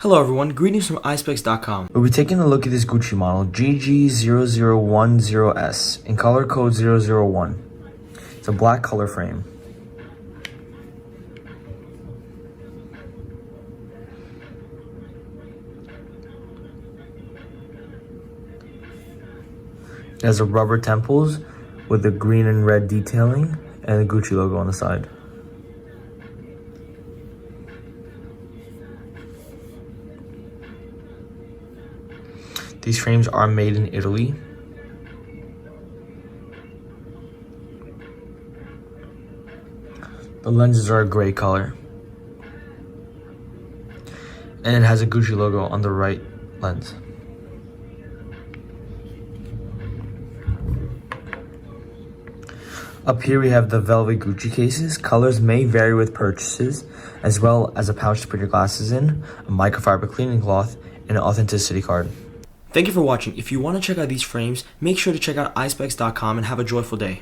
Hello everyone, greetings from Eyespecs.com. We'll be taking a look at this Gucci model, GG0010S, in color code 001. It's a black color frame. It has a rubber temples with the green and red detailing and the Gucci logo on the side. These frames are made in Italy. The lenses are a gray color. And it has a Gucci logo on the right lens. Up here we have the velvet Gucci cases. Colors may vary with purchases, as well as a pouch to put your glasses in, a microfiber cleaning cloth, and an authenticity card. Thank you for watching. If you want to check out these frames, make sure to check out Eyespecs.com and have a joyful day.